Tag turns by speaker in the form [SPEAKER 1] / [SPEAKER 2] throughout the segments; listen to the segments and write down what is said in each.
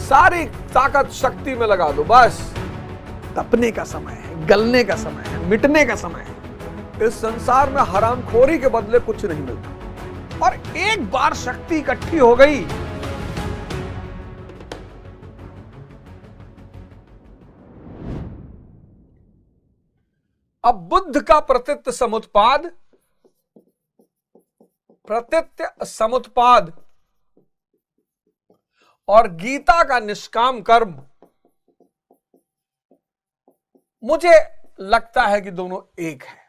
[SPEAKER 1] सारी ताकत शक्ति में लगा दो। बस तपने का समय है, गलने का समय है, मिटने का समय है। इस संसार में हरामखोरी के बदले कुछ नहीं मिलता। और एक बार शक्ति इकट्ठी हो गई, अब बुद्ध का प्रतीत्य समुत्पाद, प्रतीत्य समुत्पाद और गीता का निष्काम कर्म, मुझे लगता है कि दोनों एक है।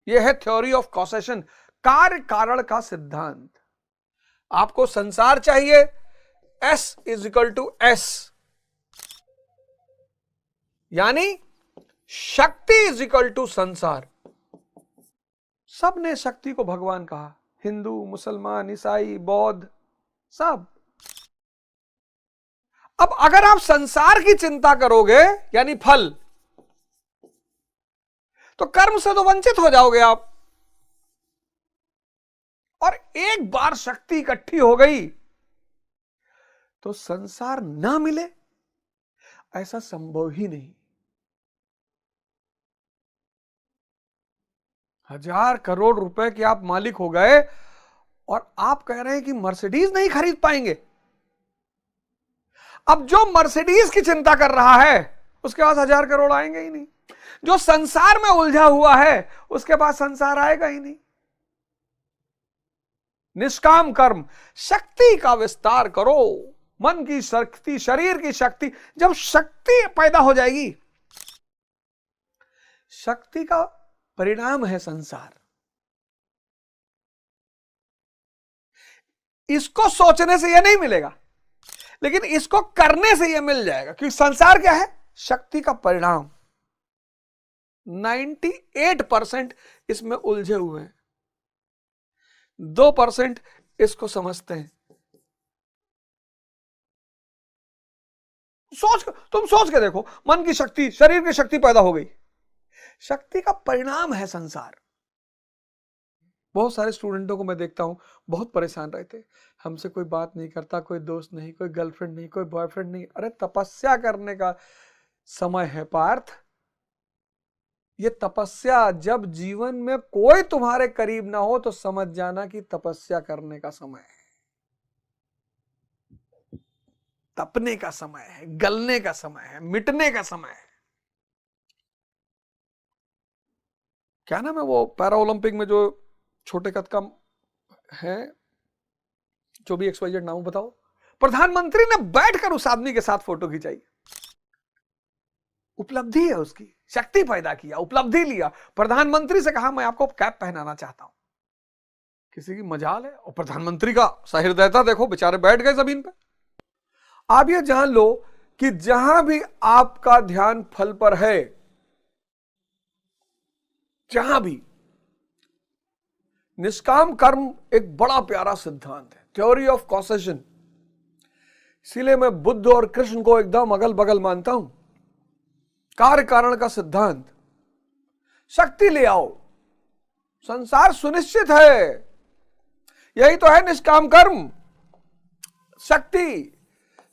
[SPEAKER 1] यह है थ्योरी ऑफ कॉसेशन, कार्य कारण का सिद्धांत। आपको संसार चाहिए, S = S, यानी शक्ति = संसार। सबने शक्ति को भगवान कहा, हिंदू, मुसलमान, ईसाई, बौद्ध, सब। अब अगर आप संसार की चिंता करोगे यानी फल, तो कर्म से तो वंचित हो जाओगे आप। और एक बार शक्ति इकट्ठी हो गई तो संसार ना मिले ऐसा संभव ही नहीं। 1000 करोड़ रुपए के आप मालिक हो गए और आप कह रहे हैं कि मर्सिडीज नहीं खरीद पाएंगे। अब जो मर्सिडीज की चिंता कर रहा है उसके पास 1000 करोड़ आएंगे ही नहीं। जो संसार में उलझा हुआ है उसके पास संसार आएगा ही नहीं। निष्काम कर्म, शक्ति का विस्तार करो, मन की शक्ति, शरीर की शक्ति। जब शक्ति पैदा हो जाएगी, शक्ति का परिणाम है संसार। इसको सोचने से यह नहीं मिलेगा, लेकिन इसको करने से यह मिल जाएगा। क्योंकि संसार क्या है? शक्ति का परिणाम। 98% इसमें उलझे हुए हैं, 2% इसको समझते हैं। तुम सोच के देखो, मन की शक्ति, शरीर की शक्ति पैदा हो गई, शक्ति का परिणाम है संसार। बहुत सारे स्टूडेंटों को मैं देखता हूं, बहुत परेशान रहते, हमसे कोई बात नहीं करता, कोई दोस्त नहीं, कोई गर्लफ्रेंड नहीं, कोई बॉयफ्रेंड नहीं। अरे तपस्या करने का समय है पार्थ। ये तपस्या, जब जीवन में कोई तुम्हारे करीब ना हो तो समझ जाना कि तपस्या करने का समय है, तपने का समय है, गलने का समय है, मिटने का समय है। क्या नाम है वो पैरा ओलंपिक में जो छोटे कद का है, जो भी XYZ नाम बताओ, प्रधानमंत्री ने बैठकर उस आदमी के साथ फोटो खिंचाई। उपलब्धि है उसकी, शक्ति पैदा किया, उपलब्धि लिया। प्रधानमंत्री से कहा मैं आपको कैप पहनाना चाहता हूं। किसी की मजाल है, और प्रधानमंत्री का सहृदयता देखो, बेचारे बैठ गए जमीन पे। आप ये जान लो कि जहां भी आपका ध्यान फल पर है, जहां भी, निष्काम कर्म एक बड़ा प्यारा सिद्धांत है, थ्योरी ऑफ कॉसेशन। इसीलिए मैं बुद्ध और कृष्ण को एकदम अगल बगल मानता हूं। कार्य कारण का सिद्धांत, शक्ति ले आओ, संसार सुनिश्चित है। यही तो है निष्काम कर्म। शक्ति,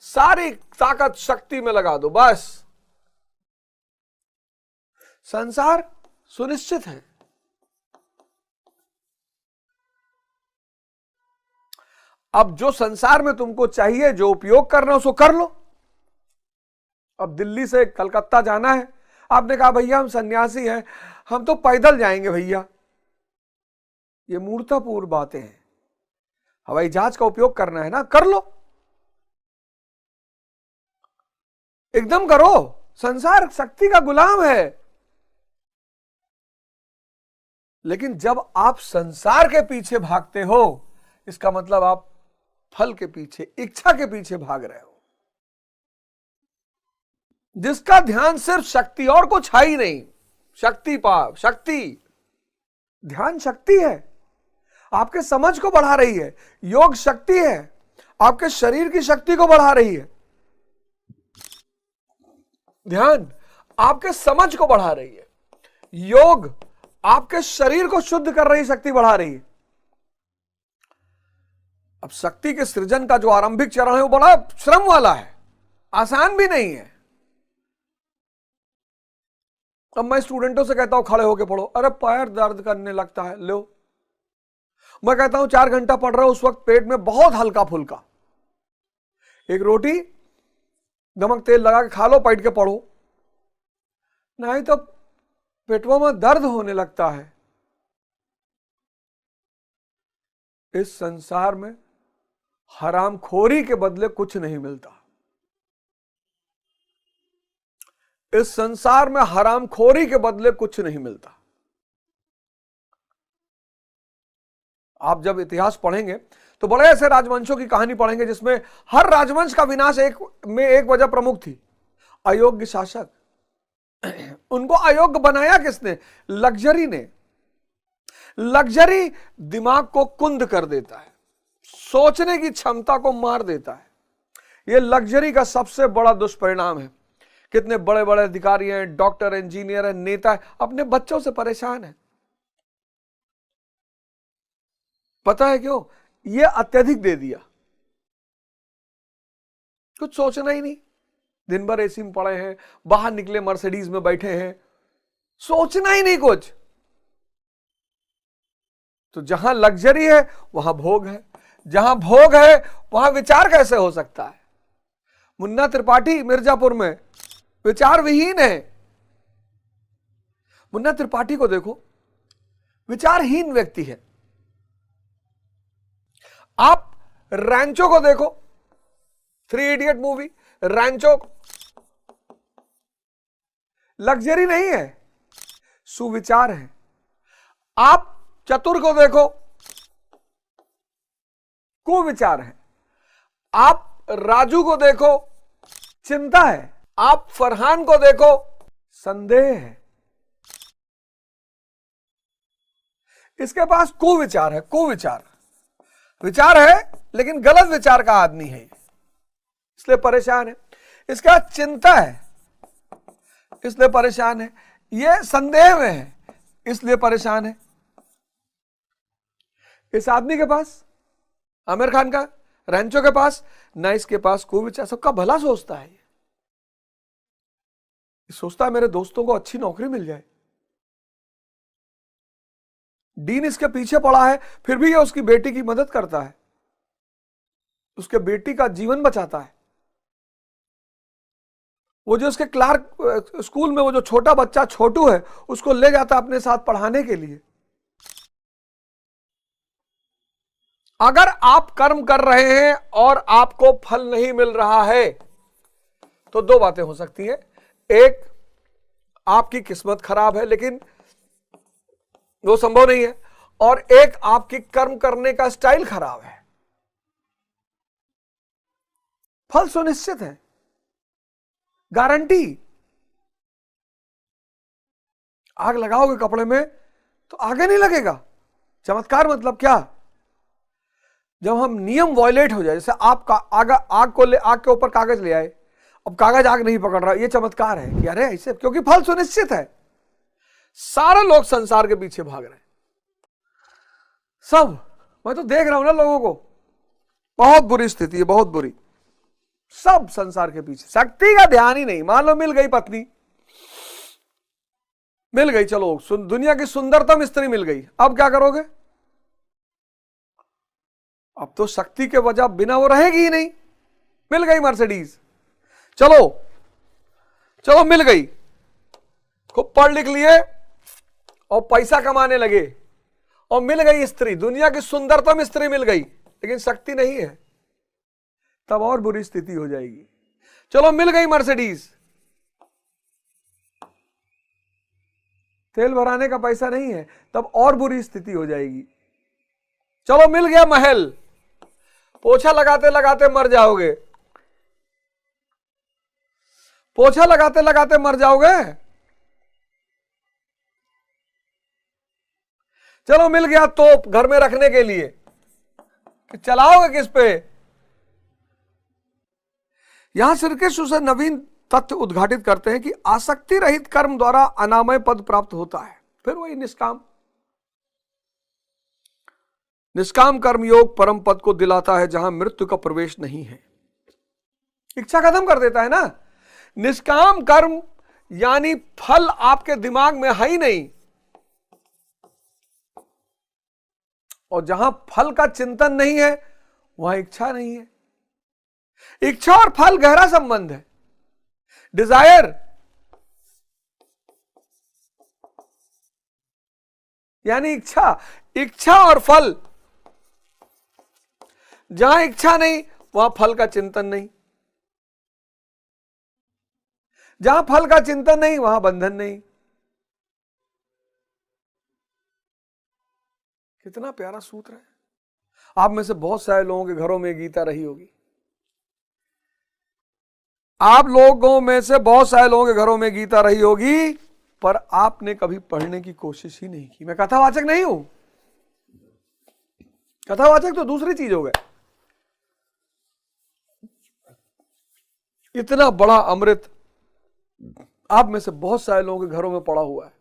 [SPEAKER 1] सारी ताकत शक्ति में लगा दो, बस संसार सुनिश्चित है। अब जो संसार में तुमको चाहिए, जो उपयोग करना है, उसको कर लो। अब दिल्ली से कलकत्ता जाना है, आपने कहा भैया हम सन्यासी हैं, हम तो पैदल जाएंगे भैया। ये मूर्खतापूर्ण बातें हैं। हवाई जहाज का उपयोग करना है ना, कर लो, एकदम करो। संसार शक्ति का गुलाम है। लेकिन जब आप संसार के पीछे भागते हो, इसका मतलब आप फल के पीछे, इच्छा के पीछे भाग रहे हो। जिसका ध्यान सिर्फ शक्ति, और कुछ है ही नहीं, शक्ति पाप, शक्ति, ध्यान शक्ति है, आपके समझ को बढ़ा रही है। योग शक्ति है, आपके शरीर की शक्ति को बढ़ा रही है। ध्यान आपके समझ को बढ़ा रही है। योग आपके शरीर को शुद्ध कर रही, शक्ति बढ़ा रही है। अब शक्ति के सृजन का जो आरंभिक चरण है वो बड़ा श्रम वाला है, आसान भी नहीं है। अब मैं स्टूडेंटों से कहता हूं खड़े होके पढ़ो, अरे पैर दर्द करने लगता है, लो। मैं कहता हूं 4 घंटा पढ़ रहा हूं, उस वक्त पेट में बहुत हल्का फुल्का, एक रोटी नमक तेल लगा के खा लो, बैठ के पढ़ो, नहीं तो पेटवा में दर्द होने लगता है। इस संसार में हरामखोरी के बदले कुछ नहीं मिलता। इस संसार में हरामखोरी के बदले कुछ नहीं मिलता। आप जब इतिहास पढ़ेंगे तो बड़े ऐसे राजवंशों की कहानी पढ़ेंगे जिसमें हर राजवंश का विनाश एक वजह प्रमुख थी, अयोग्य शासक। उनको अयोग्य बनाया किसने? लग्जरी ने। लग्जरी दिमाग को कुंद कर देता है, सोचने की क्षमता को मार देता है। यह लग्जरी का सबसे बड़ा दुष्परिणाम है। कितने बड़े बड़े अधिकारी हैं, डॉक्टर, इंजीनियर हैं, नेता हैं, अपने बच्चों से परेशान हैं। पता है क्यों? यह अत्यधिक दे दिया, कुछ सोचना ही नहीं। दिन भर एसी में पड़े हैं, बाहर निकले मर्सिडीज में बैठे हैं, सोचना ही नहीं कुछ। तो जहां लग्जरी है वहां भोग है, जहां भोग है वहां विचार कैसे हो सकता है? मुन्ना त्रिपाठी मिर्जापुर में विचार विहीन है। मुन्ना त्रिपाठी को देखो, विचारहीन व्यक्ति है। आप रैंचो को देखो, 3 इडियट मूवी, रैंचो लग्जरी नहीं है, सुविचार है। आप चतुर को देखो, कुविचार है। आप राजू को देखो, चिंता है। आप फरहान को देखो, संदेह है। इसके पास कुविचार है, कुविचार विचार है लेकिन गलत विचार का आदमी है, इसलिए परेशान है। इसका चिंता है इसलिए परेशान है। यह संदेह में है इसलिए परेशान है। इस आदमी के पास, आमिर खान का, रैंचो के पास ना, इसके पास कुविचार, सबका भला सोचता है। सोचता है मेरे दोस्तों को अच्छी नौकरी मिल जाए। डीन इसके पीछे पड़ा है, फिर भी ये उसकी बेटी की मदद करता है, उसके बेटी का जीवन बचाता है। वो जो उसके क्लार्क स्कूल में वो जो छोटा बच्चा छोटू है, उसको ले जाता है अपने साथ पढ़ाने के लिए। अगर आप कर्म कर रहे हैं और आपको फल नहीं मिल रहा है तो 2 बातें हो सकती हैं। एक, आपकी किस्मत खराब है लेकिन वो संभव नहीं है, और एक, आपकी कर्म करने का स्टाइल खराब है। फल सुनिश्चित है, गारंटी। आग लगाओगे कपड़े में तो आगे नहीं लगेगा। चमत्कार मतलब क्या? जब हम नियम वायलेट हो जाए, जैसे आपका आग के ऊपर कागज ले आए, अब कागज आग नहीं पकड़ रहा, ये चमत्कार है कि अरे ऐसे, क्योंकि फल सुनिश्चित है। सारे लोग संसार के पीछे भाग रहे हैं, सब। मैं तो देख रहा हूं ना लोगों को, बहुत बुरी स्थिति है, बहुत बुरी। सब संसार के पीछे, शक्ति का ध्यान ही नहीं। मान लो मिल गई पत्नी, मिल गई, चलो दुनिया की सुंदरतम स्त्री मिल गई, अब क्या करोगे? अब तो शक्ति के वजह बिना वो रहेगी ही नहीं। मिल गई मर्सिडीज, चलो चलो मिल गई, खूब पढ़ लिख लिए और पैसा कमाने लगे, और मिल गई स्त्री, दुनिया की सुंदरतम स्त्री मिल गई, लेकिन शक्ति नहीं है, तब और बुरी स्थिति हो जाएगी। चलो मिल गई मर्सिडीज, तेल भराने का पैसा नहीं है, तब और बुरी स्थिति हो जाएगी। चलो मिल गया महल, पोछा लगाते लगाते मर जाओगे, पोछा लगाते लगाते मर जाओगे। चलो मिल गया तोप घर में रखने के लिए, चलाओगे किस पे? यहां श्री कृष्ण से नवीन तथ्य उद्घाटित करते हैं कि आसक्ति रहित कर्म द्वारा अनामय पद प्राप्त होता है। फिर वही निष्काम, निष्काम कर्म योग परम पद को दिलाता है जहां मृत्यु का प्रवेश नहीं है। इच्छा खत्म कर देता है ना। निष्काम कर्म यानी फल आपके दिमाग में है ही नहीं, और जहां फल का चिंतन नहीं है वहां इच्छा नहीं है। इच्छा और फल गहरा संबंध है। डिजायर यानी इच्छा, इच्छा और फल, जहां इच्छा नहीं वहां फल का चिंतन नहीं, जहां फल का चिंतन नहीं वहां बंधन नहीं। कितना प्यारा सूत्र है। आप में से बहुत सारे लोगों के घरों में गीता रही होगी, आप लोगों में से बहुत सारे लोगों के घरों में गीता रही होगी, पर आपने कभी पढ़ने की कोशिश ही नहीं की। मैं कथावाचक नहीं हूं, कथावाचक तो दूसरी चीज हो गए। इतना बड़ा अमृत आप में से बहुत सारे लोगों के घरों में पड़ा हुआ है,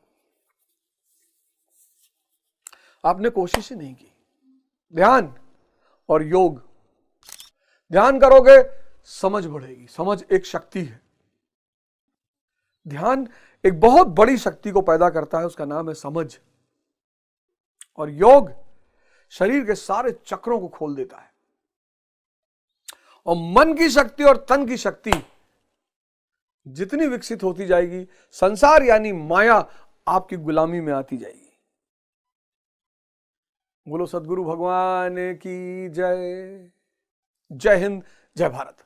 [SPEAKER 1] आपने कोशिश ही नहीं की। ध्यान और योग, ध्यान करोगे समझ बढ़ेगी। समझ एक शक्ति है, ध्यान एक बहुत बड़ी शक्ति को पैदा करता है, उसका नाम है समझ। और योग शरीर के सारे चक्रों को खोल देता है, और मन की शक्ति और तन की शक्ति जितनी विकसित होती जाएगी, संसार यानी माया आपकी गुलामी में आती जाएगी। बोलो सद्गुरु भगवान की जय। जय हिंद, जय भारत।